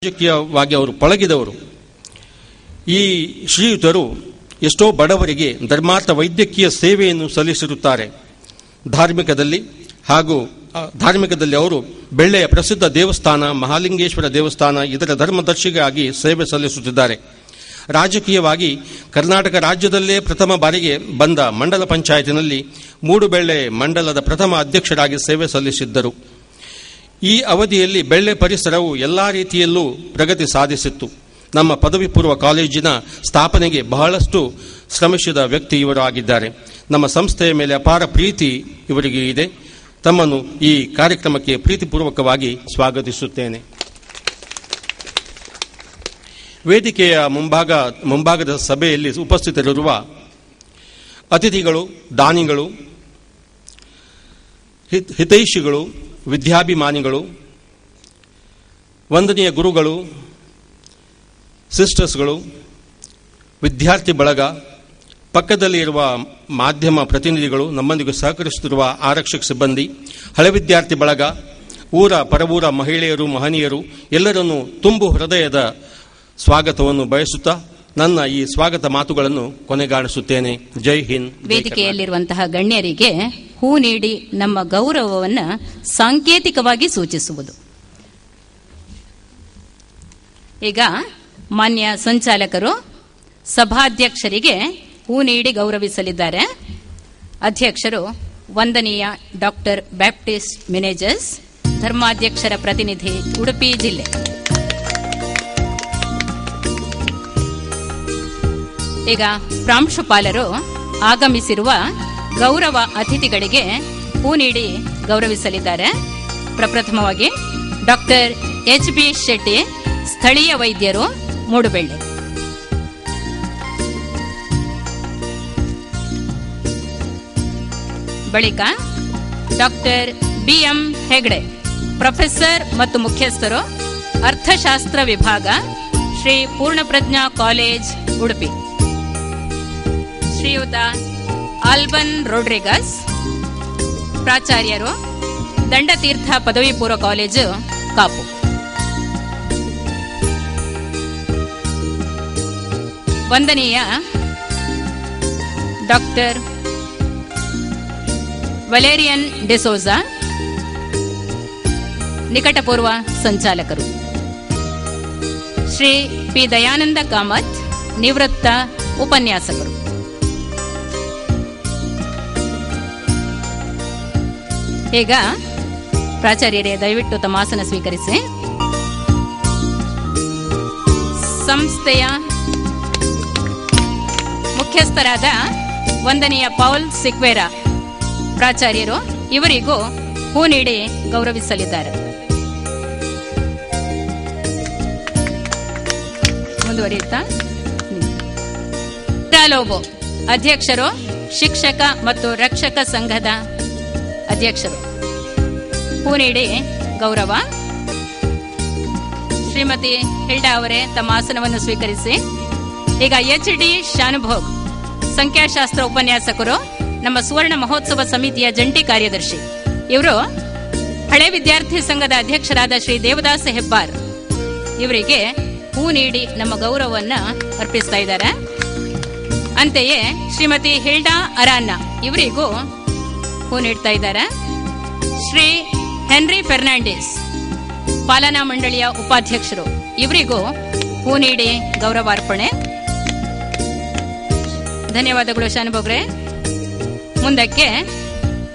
ರಾಜಕೀಯವಾಗಿ ಅವರು ಪಳಗಿದವರು. ಈ ಶ್ರೀಯುತರು ಎಷ್ಟೋ ಬಡವರಿಗೆ ಧರ್ಮಾರ್ಥ ವೈದ್ಯಕೀಯ ಸೇವೆಯನ್ನು ಸಲ್ಲಿಸಿರುತ್ತಾರೆ. ಧಾರ್ಮಿಕದಲ್ಲಿ ಅವರು ಬೆಳ್ಳೆಯ ಪ್ರಸಿದ್ಧ ದೇವಸ್ಥಾನ ಮಹಾಲಿಂಗೇಶ್ವರ ದೇವಸ್ಥಾನ ಇದರ ಧರ್ಮದರ್ಶಿಗಾಗಿ ಸೇವೆ ಸಲ್ಲಿಸುತ್ತಿದ್ದಾರೆ. ರಾಜಕೀಯವಾಗಿ ಕರ್ನಾಟಕ ರಾಜ್ಯದಲ್ಲೇ ಪ್ರಥಮ ಬಾರಿಗೆ ಬಂದ ಮಂಡಲ ಪಂಚಾಯತಿನಲ್ಲಿ ಮೂಡುಬೆಳ್ಳೆ ಮಂಡಲದ ಪ್ರಥಮ ಅಧ್ಯಕ್ಷರಾಗಿ ಸೇವೆ ಸಲ್ಲಿಸಿದ್ದರು. ಈ ಅವಧಿಯಲ್ಲಿ ಬೆಳ್ಳೆ ಪರಿಸರವು ಎಲ್ಲ ರೀತಿಯಲ್ಲೂ ಪ್ರಗತಿ ಸಾಧಿಸಿತ್ತು. ನಮ್ಮ ಪದವಿ ಪೂರ್ವ ಕಾಲೇಜಿನ ಸ್ಥಾಪನೆಗೆ ಬಹಳಷ್ಟು ಶ್ರಮಿಸಿದ ವ್ಯಕ್ತಿ ಇವರು ಆಗಿದ್ದಾರೆ. ನಮ್ಮ ಸಂಸ್ಥೆಯ ಮೇಲೆ ಅಪಾರ ಪ್ರೀತಿ ಇವರಿಗೆ ಇದೆ. ತಮ್ಮನ್ನು ಈ ಕಾರ್ಯಕ್ರಮಕ್ಕೆ ಪ್ರೀತಿಪೂರ್ವಕವಾಗಿ ಸ್ವಾಗತಿಸುತ್ತೇನೆ. ವೇದಿಕೆಯ ಮುಂಭಾಗದ ಸಭೆಯಲ್ಲಿ ಉಪಸ್ಥಿತರಿರುವ ಅತಿಥಿಗಳು, ದಾನಿಗಳು, ಹಿತೈಷಿಗಳು, ವಿದ್ಯಾಭಿಮಾನಿಗಳು, ವಂದನೀಯ ಗುರುಗಳು, ಸಿಸ್ಟರ್ಸ್ಗಳು, ವಿದ್ಯಾರ್ಥಿ ಬಳಗ, ಪಕ್ಕದಲ್ಲಿ ಇರುವ ಮಾಧ್ಯಮ ಪ್ರತಿನಿಧಿಗಳು, ನಮ್ಮೊಂದಿಗೆ ಸಹಕರಿಸುತ್ತಿರುವ ಆರಕ್ಷಕ ಸಿಬ್ಬಂದಿ, ಹಳೆ ವಿದ್ಯಾರ್ಥಿ ಬಳಗ, ಪರವೂರ ಮಹಿಳೆಯರು, ಮಹನೀಯರು ಎಲ್ಲರನ್ನೂ ತುಂಬು ಹೃದಯದ ಸ್ವಾಗತವನ್ನು ಬಯಸುತ್ತಾ ನನ್ನ ಈ ಸ್ವಾಗತ ಮಾತುಗಳನ್ನು ಕೊನೆಗಾಣಿಸುತ್ತೇನೆ. ಜೈ ಹಿಂದ್. ವೇದಿಕೆಯಲ್ಲಿರುವಂತಹ ಗಣ್ಯರಿಗೆ ಹೂ ನೀಡಿ ನಮ್ಮ ಗೌರವವನ್ನು ಸಾಂಕೇತಿಕವಾಗಿ ಸೂಚಿಸುವುದು. ಈಗ ಮಾನ್ಯ ಸಂಚಾಲಕರು ಸಭಾಧ್ಯಕ್ಷರಿಗೆ ಹೂ ನೀಡಿ ಗೌರವಿಸಲಿದ್ದಾರೆ. ಅಧ್ಯಕ್ಷರು ವಂದನೀಯ ಡಾಕ್ಟರ್ ಬ್ಯಾಪ್ಟಿಸ್ಟ್ ಮಿನೇಜಸ್, ಧರ್ಮಾಧ್ಯಕ್ಷರ ಪ್ರತಿನಿಧಿ ಉಡುಪಿ ಜಿಲ್ಲೆ. ಈಗ ಪ್ರಾಂಶುಪಾಲರು ಆಗಮಿಸಿರುವ ಗೌರವ ಅತಿಥಿಗಳಿಗೆ ಹೂ ನೀಡಿ ಗೌರವಿಸಲಿದ್ದಾರೆ. ಪ್ರಪ್ರಥಮವಾಗಿ ಡಾಕ್ಟರ್ ಎಚ್.ಬಿ. ಶೆಟ್ಟಿ, ಸ್ಥಳೀಯ ವೈದ್ಯರು, ಮೂಡುಬೆಳ್ಳೆ. ಬಳಿಕ ಡಾಕ್ಟರ್ ಬಿ.ಎಂ. ಹೆಗ್ಡೆ, ಪ್ರೊಫೆಸರ್ ಮತ್ತು ಮುಖ್ಯಸ್ಥರು, ಅರ್ಥಶಾಸ್ತ್ರ ವಿಭಾಗ, ಶ್ರೀ ಪೂರ್ಣಪ್ರಜ್ಞಾ ಕಾಲೇಜ್, ಉಡುಪಿ. ಶ್ರೀಯುತ ಆಲ್ಬನ್ ರೋಡ್ರಿಗಸ್, ಪ್ರಾಚಾರ್ಯರು, ದಂಡತೀರ್ಥ ಪದವಿ ಪೂರ್ವ ಕಾಲೇಜು, ಕಾಪು. ವಂದನೀಯ ಡಾಕ್ಟರ್ ವಲೇರಿಯನ್ ಡಿಸೋಜಾ, ನಿಕಟಪೂರ್ವ ಸಂಚಾಲಕರು. ಶ್ರೀ ಪಿ. ದಯಾನಂದ ಕಾಮತ್, ನಿವೃತ್ತ ಉಪನ್ಯಾಸಕರು. ಈಗ ಪ್ರಾಚಾರ್ಯರೇ ದಯವಿಟ್ಟು ತಮ್ಮ ಆಸನ ಸ್ವೀಕರಿಸಿ. ಸಂಸ್ಥೆಯ ಮುಖ್ಯಸ್ಥರಾದ ವಂದನೀಯ ಪೌಲ್ ಸಿಕ್ವೇರಾ ಪ್ರಾಚಾರ್ಯರು, ಇವರಿಗೂ ಹೂ ನೀಡಿ ಗೌರವಿಸಲಿದ್ದಾರೆ. ಮುಂದುವರಿಯುತ್ತಾ ಲೋಬೋ, ಅಧ್ಯಕ್ಷರು, ಶಿಕ್ಷಕ ಮತ್ತು ರಕ್ಷಕ ಸಂಘದ ಅಧ್ಯಕ್ಷರು, ಹೂ ನೀಡಿ ಗೌರವ. ಶ್ರೀಮತಿ ಹಿಲ್ಡಾ ಅವರೇ ತಮ್ಮ ಆಸನವನ್ನು ಸ್ವೀಕರಿಸಿ. ಈಗ ಎಚ್.ಡಿ. ಶಾನುಭೋಗ್, ಸಂಖ್ಯಾಶಾಸ್ತ್ರ ಉಪನ್ಯಾಸಕರು, ನಮ್ಮ ಸುವರ್ಣ ಮಹೋತ್ಸವ ಸಮಿತಿಯ ಜಂಟಿ ಕಾರ್ಯದರ್ಶಿ. ಇವರು ಹಳೆ ವಿದ್ಯಾರ್ಥಿ ಸಂಘದ ಅಧ್ಯಕ್ಷರಾದ ಶ್ರೀ ದೇವದಾಸ ಹೆಬ್ಬಾರ್, ಇವರಿಗೆ ಹೂ ನೀಡಿ ನಮ್ಮ ಗೌರವವನ್ನು ಅರ್ಪಿಸ್ತಾ ಇದ್ದಾರೆ. ಅಂತೆಯೇ ಶ್ರೀಮತಿ ಹಿಲ್ಡಾ ಅರಾನ್ನ, ಇವರಿಗೂ ಹೂ ನೀಡ್ತಾ ಇದ್ದಾರೆ. ಶ್ರೀ ಹೆನ್ರಿ ಫೆರ್ನಾಂಡಿಸ್, ಪಾಲನಾ ಮಂಡಳಿಯ ಉಪಾಧ್ಯಕ್ಷರು, ಇವರಿಗೂ ಹೂ ನೀಡಿ ಗೌರವಾರ್ಪಣೆ. ಧನ್ಯವಾದಗಳು ಶಾನುಭೋಗ್ರೆ. ಮುಂದಕ್ಕೆ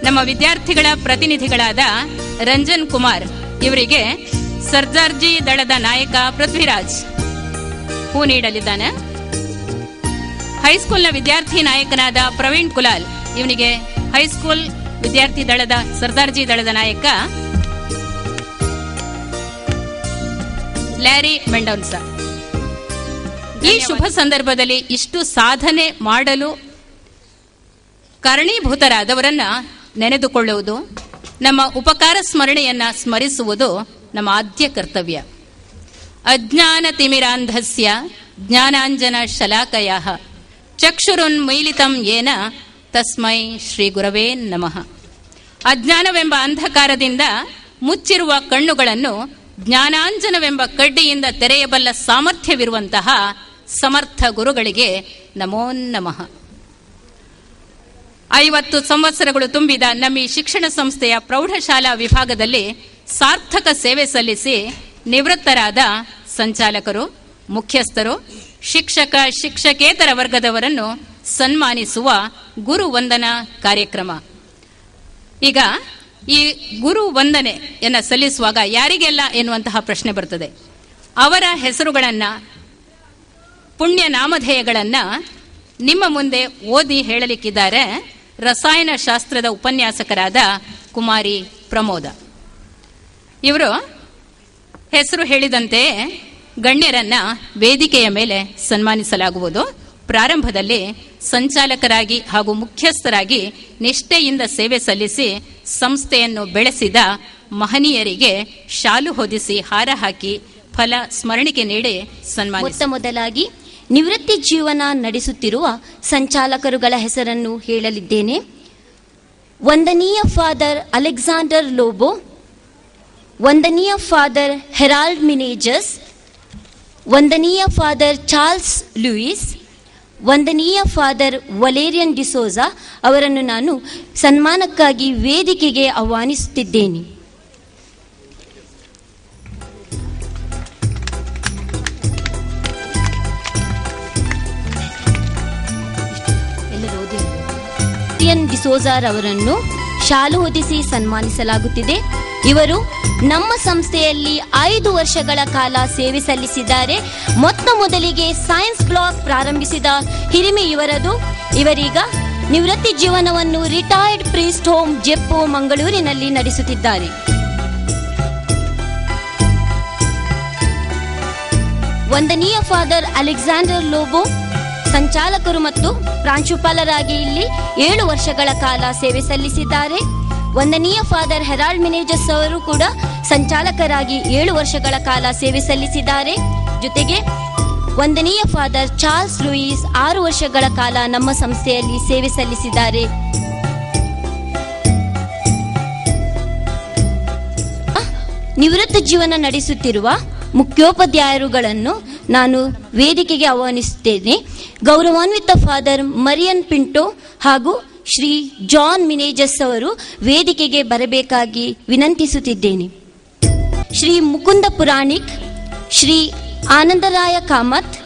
ನಮ್ಮ ವಿದ್ಯಾರ್ಥಿಗಳ ಪ್ರತಿನಿಧಿಗಳಾದ ರಂಜನ್ ಕುಮಾರ್, ಇವರಿಗೆ ಸರ್ದಾರ್ಜಿ ದಳದ ನಾಯಕ ಪೃಥ್ವಿರಾಜ್ ಹೂ ನೀಡಲಿದ್ದಾನೆ. ಹೈಸ್ಕೂಲ್ನ ವಿದ್ಯಾರ್ಥಿ ನಾಯಕನಾದ ಪ್ರವೀಣ್ ಕುಲಾಲ್, ಇವನಿಗೆ ಹೈಸ್ಕೂಲ್ ವಿದ್ಯಾರ್ಥಿ ದಳದ ಸರ್ದಾರ್ಜಿ ದಳದ ನಾಯಕ ಲ್ಯಾರಿ ಮೆಂಡೋನ್ಸಾ. ಈ ಶುಭ ಸಂದರ್ಭದಲ್ಲಿ ಇಷ್ಟು ಸಾಧನೆ ಮಾಡಲು ಕಾರಣೀಭೂತರಾದವರನ್ನ ನೆನೆದುಕೊಳ್ಳುವುದು, ನಮ್ಮ ಉಪಕಾರ ಸ್ಮರಣೆಯನ್ನ ಸ್ಮರಿಸುವುದು ನಮ್ಮ ಆದ್ಯ ಕರ್ತವ್ಯ. ಅಜ್ಞಾನ ತಿಮಿರಾಂಧಸ್ಯ ಜ್ಞಾನಾಂಜನ ಶಲಾಕಯಃ ಚಕ್ಷುರುನ್ಮೀಲಿತಂ ಯೇನ ತಸ್ಮೈ ಶ್ರೀ ಗುರವೇ ನಮಃ. ಅಜ್ಞಾನವೆಂಬ ಅಂಧಕಾರದಿಂದ ಮುಚ್ಚಿರುವ ಕಣ್ಣುಗಳನ್ನು ಜ್ಞಾನಾಂಜನವೆಂಬ ಕಡ್ಡಿಯಿಂದ ತೆರೆಯಬಲ್ಲ ಸಾಮರ್ಥ್ಯವಿರುವಂತಹ ಸಮರ್ಥ ಗುರುಗಳಿಗೆ ನಮೋ ನಮಃ. 50 ಸಂವತ್ಸರಗಳು ತುಂಬಿದ ನಮ್ಮ ಈ ಶಿಕ್ಷಣ ಸಂಸ್ಥೆಯ ಪ್ರೌಢಶಾಲಾ ವಿಭಾಗದಲ್ಲಿ ಸಾರ್ಥಕ ಸೇವೆ ಸಲ್ಲಿಸಿ ನಿವೃತ್ತರಾದ ಸಂಚಾಲಕರು, ಮುಖ್ಯಸ್ಥರು, ಶಿಕ್ಷಕ ಶಿಕ್ಷಕೇತರ ವರ್ಗದವರನ್ನು ಸನ್ಮಾನಿಸುವ ಗುರು ವಂದನಾ ಕಾರ್ಯಕ್ರಮ. ಈಗ ಈ ಗುರು ವಂದನೆಯನ್ನು ಸಲ್ಲಿಸುವಾಗ ಯಾರಿಗೆಲ್ಲ ಎನ್ನುವಂತಹ ಪ್ರಶ್ನೆ ಬರ್ತದೆ. ಅವರ ಹೆಸರುಗಳನ್ನು, ಪುಣ್ಯ ನಾಮಧೇಯಗಳನ್ನು ನಿಮ್ಮ ಮುಂದೆ ಓದಿ ಹೇಳಲಿಕ್ಕಿದ್ದಾರೆ ರಸಾಯನಶಾಸ್ತ್ರದ ಉಪನ್ಯಾಸಕರಾದ ಕುಮಾರಿ ಪ್ರಮೋದ. ಇವರು ಹೆಸರು ಹೇಳಿದಂತೆ ಗಣ್ಯರನ್ನ ವೇದಿಕೆಯ ಮೇಲೆ ಸನ್ಮಾನಿಸಲಾಗುವುದು. ಪ್ರಾರಂಭದಲ್ಲಿ ಸಂಚಾಲಕರಾಗಿ ಹಾಗೂ ಮುಖ್ಯಸ್ಥರಾಗಿ ನಿಷ್ಠೆಯಿಂದ ಸೇವೆ ಸಲ್ಲಿಸಿ ಸಂಸ್ಥೆಯನ್ನು ಬೆಳೆಸಿದ ಮಹನೀಯರಿಗೆ ಶಾಲು ಹೊದಿಸಿ ಹಾರ ಹಾಕಿ ಫಲ ಸ್ಮರಣಿಕೆ ನೀಡಿ ಸನ್ಮಾನಿಸಿ. ಮೊದಲಾಗಿ ನಿವೃತ್ತಿ ಜೀವನ ನಡೆಸುತ್ತಿರುವ ಸಂಚಾಲಕರುಗಳ ಹೆಸರನ್ನು ಹೇಳಲಿದ್ದೇನೆ. ವಂದನೀಯ ಫಾದರ್ ಅಲೆಕ್ಸಾಂಡರ್ ಲೋಬೋ, ವಂದನೀಯ ಫಾದರ್ ಹೆರಾಲ್ಡ್ ಮಿನೇಜಸ್, ವಂದನೀಯ ಫಾದರ್ ಚಾರ್ಲ್ಸ್ ಲೂಯಿಸ್, ವಂದನೀಯ ಫಾದರ್ ವಲೇರಿಯನ್ ಡಿಸೋಜಾ ಅವರನ್ನು ನಾನು ಸನ್ಮಾನಕ್ಕಾಗಿ ವೇದಿಕೆಗೆ ಆಹ್ವಾನಿಸುತ್ತಿದ್ದೇನೆ. ಡಿಸೋಜಾರ್ ಅವರನ್ನು ಶಾಲು ಹೊದಿಸಿ ಸನ್ಮಾನಿಸಲಾಗುತ್ತಿದೆ. ಇವರು ನಮ್ಮ ಸಂಸ್ಥೆಯಲ್ಲಿ 5 ವರ್ಷಗಳ ಕಾಲ ಸೇವೆ ಸಲ್ಲಿಸಿದ್ದಾರೆ. ಮೊದಲಿಗೆ ಸೈನ್ಸ್ ಬ್ಲಾಕ್ ಪ್ರಾರಂಭಿಸಿದ ಹಿರಿಮೆ ಇವರದು. ಇವರೀಗ ನಿವೃತ್ತಿ ಜೀವನವನ್ನು ರಿಟೈರ್ಡ್ ಪ್ರೀಸ್ಟ್ ಹೋಮ್ ಜೆಪ್ಪು ಮಂಗಳೂರಿನಲ್ಲಿ ನಡೆಸುತ್ತಿದ್ದಾರೆ. ವಂದನೀಯ ಫಾದರ್ ಅಲೆಕ್ಸಾಂಡರ್ ಲೋಬೋ ಸಂಚಾಲಕರು ಮತ್ತು ಪ್ರಾಂಶುಪಾಲರಾಗಿ ಇಲ್ಲಿ 7 ವರ್ಷಗಳ ಕಾಲ ಸೇವೆ ಸಲ್ಲಿಸಿದ್ದಾರೆ. ವಂದನೀಯ ಫಾದರ್ ಹೆರಾಲ್ಡ್ ಮಿನೇಜಸ್ ಅವರು ಕೂಡ ಸಂಚಾಲಕರಾಗಿ 7 ವರ್ಷಗಳ ಕಾಲ ಸೇವೆ ಸಲ್ಲಿಸಿದ್ದಾರೆ. ಜೊತೆಗೆ ವಂದನೀಯ ಫಾದರ್ ಚಾರ್ಲ್ಸ್ ಲೂಯಿಸ್ 6 ವರ್ಷಗಳ ಕಾಲ ನಮ್ಮ ಸಂಸ್ಥೆಯಲ್ಲಿ ಸೇವೆ ಸಲ್ಲಿಸಿದ್ದಾರೆ. ನಿವೃತ್ತ ಜೀವನ ನಡೆಸುತ್ತಿರುವ ಮುಖ್ಯೋಪಾಧ್ಯಾಯರುಗಳನ್ನು ನಾನು ವೇದಿಕೆಗೆ ಆಹ್ವಾನಿಸುತ್ತೇನೆ. ಗೌರವಾನ್ವಿತ ಫಾದರ್ ಮರಿಯನ್ ಪಿಂಟೋ ಹಾಗೂ ಶ್ರೀ ಜಾನ್ ಮಿನೇಜಸ್ ಅವರು ವೇದಿಕೆಗೆ ಬರಬೇಕಾಗಿ ವಿನಂತಿಸುತ್ತಿದ್ದೇನೆ. ಶ್ರೀ ಮುಕುಂದ ಪುರಾಣಿಕ್, ಶ್ರೀ ಆನಂದರಾಯ ಕಾಮತ್,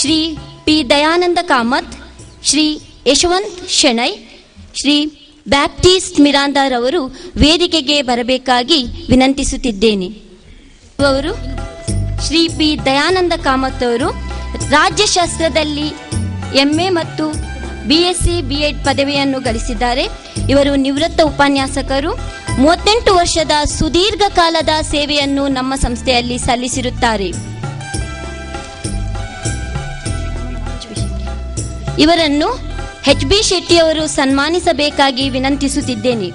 ಶ್ರೀ ಪಿ ದಯಾನಂದ ಕಾಮತ್, ಶ್ರೀ ಯಶವಂತ್ ಶೆಣೈ, ಶ್ರೀ ಬ್ಯಾಪ್ಟಿಸ್ಟ್ ಮಿರಾಂದಾರ್ ಅವರು ವೇದಿಕೆಗೆ ಬರಬೇಕಾಗಿ ವಿನಂತಿಸುತ್ತಿದ್ದೇನೆ. ಅವರು ಶ್ರೀ ಪಿ ದಯಾನಂದ ಕಾಮತ್ ಅವರು ರಾಜ್ಯಶಾಸ್ತ್ರದಲ್ಲಿ MA ಮತ್ತು BSc B.Ed ಪದವಿಯನ್ನು ಗಳಿಸಿದ್ದಾರೆ. ಇವರು ನಿವೃತ್ತ ಉಪನ್ಯಾಸಕರು. 38 ವರ್ಷದ ಸುದೀರ್ಘ ಕಾಲದ ಸೇವೆಯನ್ನು ನಮ್ಮ ಸಂಸ್ಥೆಯಲ್ಲಿ ಸಲ್ಲಿಸಿರುತ್ತಾರೆ. ಇವರನ್ನು HB ಶೆಟ್ಟಿ ಅವರು ಸನ್ಮಾನಿಸಬೇಕಾಗಿ ವಿನಂತಿಸುತ್ತಿದ್ದೇನೆ.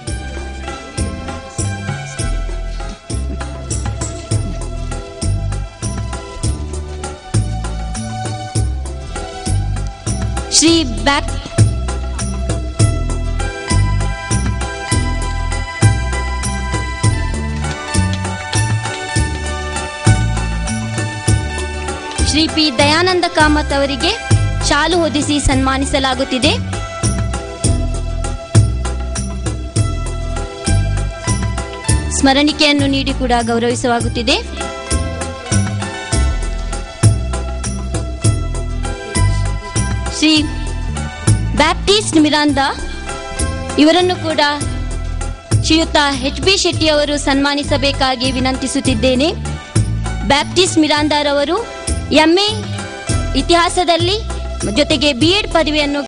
ಶ್ರೀ ಪಿ ದಯಾನಂದ ಕಾಮತ್ ಅವರಿಗೆ ಶಾಲು ಹೊದಿಸಿ ಸನ್ಮಾನಿಸಲಾಗುತ್ತಿದೆ. ಸ್ಮರಣಿಕೆಯನ್ನು ನೀಡಿ ಕೂಡ ಗೌರವಿಸಲಾಗುತ್ತಿದೆ. ಶ್ರೀ ಬ್ಯಾಪ್ಟಿಸ್ಟ್ ಮಿರಾಂದಾ ಇವರನ್ನು ಕೂಡ ಶ್ರೀಯುತ HB ಶೆಟ್ಟಿ ಅವರು ಸನ್ಮಾನಿಸಬೇಕಾಗಿ ವಿನಂತಿಸುತ್ತಿದ್ದೇನೆ. ಬ್ಯಾಪ್ಟಿಸ್ಟ್ ಮಿರಾಂದಾರ್ ಅವರು MA ಇತಿಹಾಸದಲ್ಲಿ ಜೊತೆಗೆ B.Ed ಪದವಿಯನ್ನು